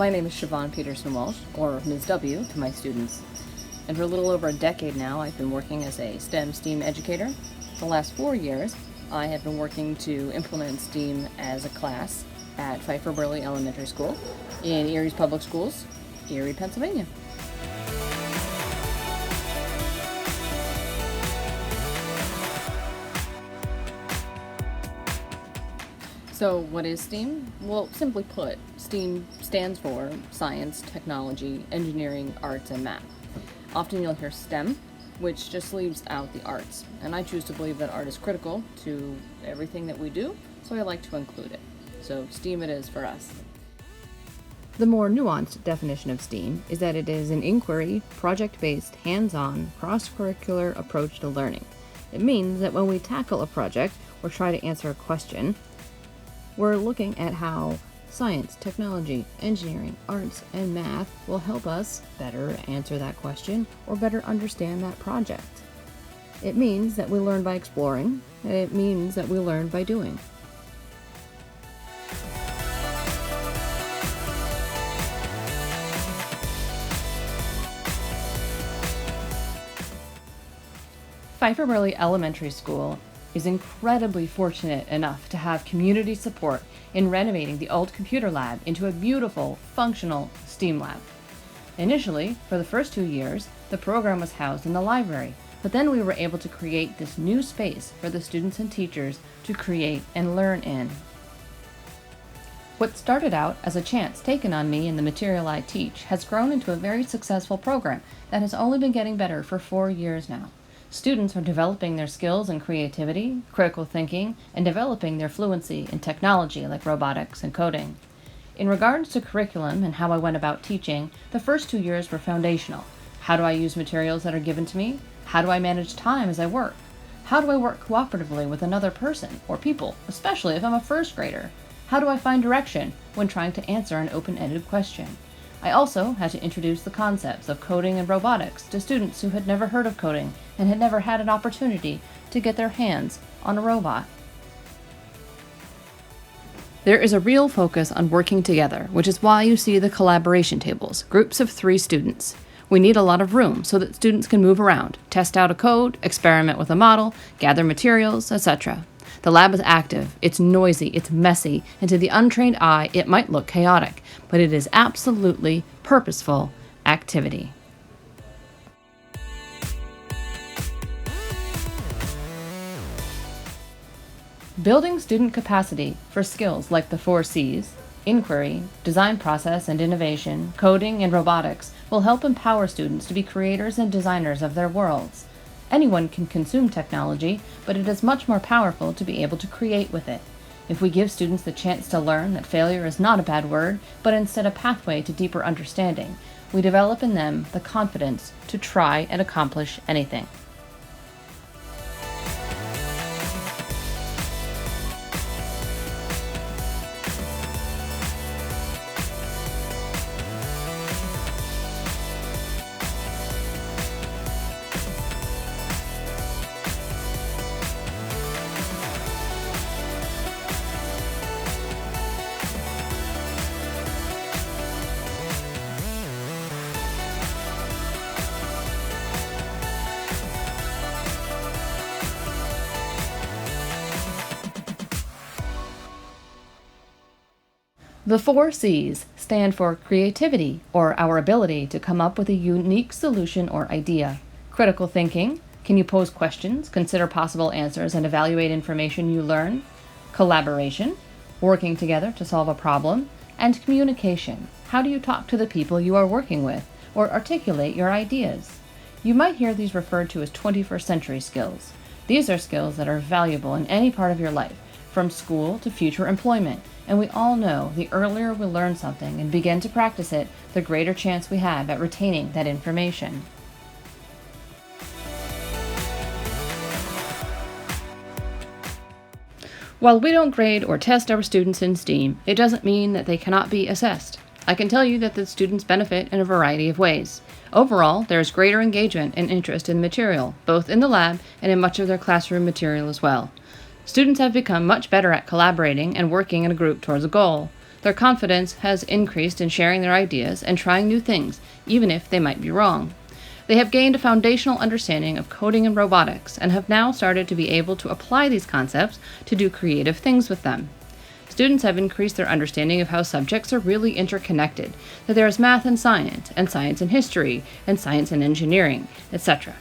My name is Siobhan Peterson-Walsh, or Ms. W to my students. And for a little over a decade now, I've been working as a STEM educator. The last 4 years, I have been working to implement STEAM as a class at Pfeiffer-Burleigh Elementary School in Erie's Public Schools, Erie, Pennsylvania. So what is STEAM? Well, simply put, STEAM stands for science, technology, engineering, arts, and math. Often you'll hear STEM, which just leaves out the arts. And I choose to believe that art is critical to everything that we do, so I like to include it. So STEAM it is for us. The more nuanced definition of STEAM is that it is an inquiry, project-based, hands-on, cross-curricular approach to learning. It means that when we tackle a project or try to answer a question, we're looking at how science, technology, engineering, arts, and math will help us better answer that question or better understand that project. It means that we learn by exploring, and it means that we learn by doing. Pfeiffer-Burleigh Elementary School is incredibly fortunate enough to have community support in renovating the old computer lab into a beautiful, functional STEAM lab. Initially, for the first 2 years, the program was housed in the library, but then we were able to create this new space for the students and teachers to create and learn in. What started out as a chance taken on me in the material I teach has grown into a very successful program that has only been getting better for 4 years now. Students are developing their skills in creativity, critical thinking, and developing their fluency in technology like robotics and coding. In regards to curriculum and how I went about teaching, the first 2 years were foundational. How do I use materials that are given to me? How do I manage time as I work? How do I work cooperatively with another person or people, especially if I'm a first grader? How do I find direction when trying to answer an open-ended question? I also had to introduce the concepts of coding and robotics to students who had never heard of coding and had never had an opportunity to get their hands on a robot. There is a real focus on working together, which is why you see the collaboration tables, groups of 3 students. We need a lot of room so that students can move around, test out a code, experiment with a model, gather materials, etc. The lab is active, it's noisy, it's messy, and to the untrained eye, it might look chaotic, but it is absolutely purposeful activity. Building student capacity for skills like the 4 C's, inquiry, design process and innovation, coding, and robotics will help empower students to be creators and designers of their worlds. Anyone can consume technology, but it is much more powerful to be able to create with it. If we give students the chance to learn that failure is not a bad word, but instead a pathway to deeper understanding, we develop in them the confidence to try and accomplish anything. The 4 C's stand for creativity, or our ability to come up with a unique solution or idea. Critical thinking, can you pose questions, consider possible answers, and evaluate information you learn? Collaboration, working together to solve a problem. And communication, how do you talk to the people you are working with, or articulate your ideas? You might hear these referred to as 21st century skills. These are skills that are valuable in any part of your life, from school to future employment. And we all know the earlier we learn something and begin to practice it, the greater chance we have at retaining that information. While we don't grade or test our students in STEAM, it doesn't mean that they cannot be assessed. I can tell you that the students benefit in a variety of ways. Overall, there is greater engagement and interest in the material, both in the lab and in much of their classroom material as well. Students have become much better at collaborating and working in a group towards a goal. Their confidence has increased in sharing their ideas and trying new things, even if they might be wrong. They have gained a foundational understanding of coding and robotics and have now started to be able to apply these concepts to do creative things with them. Students have increased their understanding of how subjects are really interconnected, that there is math and science and history, and science and engineering, etc.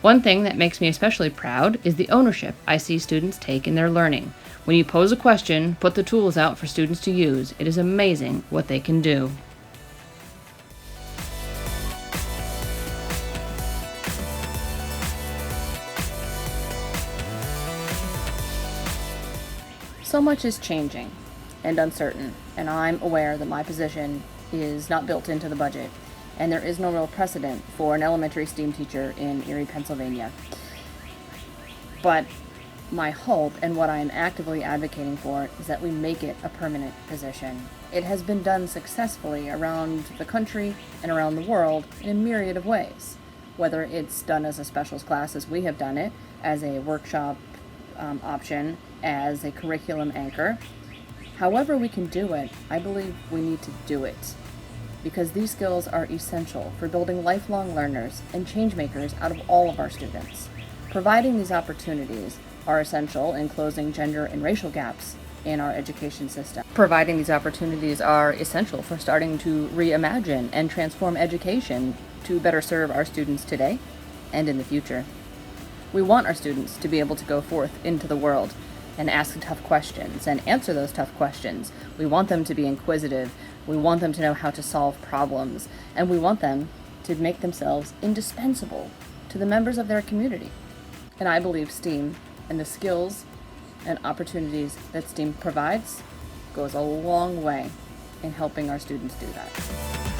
One thing that makes me especially proud is the ownership I see students take in their learning. When you pose a question, put the tools out for students to use, it is amazing what they can do. So much is changing and uncertain, and I'm aware that my position is not built into the budget, and there is no real precedent for an elementary STEAM teacher in Erie, Pennsylvania. But my hope and what I am actively advocating for is that we make it a permanent position. It has been done successfully around the country and around the world in a myriad of ways, whether it's done as a specials class as we have done it, as a workshop option, as a curriculum anchor. However we can do it, I believe we need to do it, because these skills are essential for building lifelong learners and change makers out of all of our students. Providing these opportunities are essential in closing gender and racial gaps in our education system. Providing these opportunities are essential for starting to reimagine and transform education to better serve our students today and in the future. We want our students to be able to go forth into the world and ask tough questions and answer those tough questions. We want them to be inquisitive. We want them to know how to solve problems. And we want them to make themselves indispensable to the members of their community. And I believe STEAM and the skills and opportunities that STEAM provides goes a long way in helping our students do that.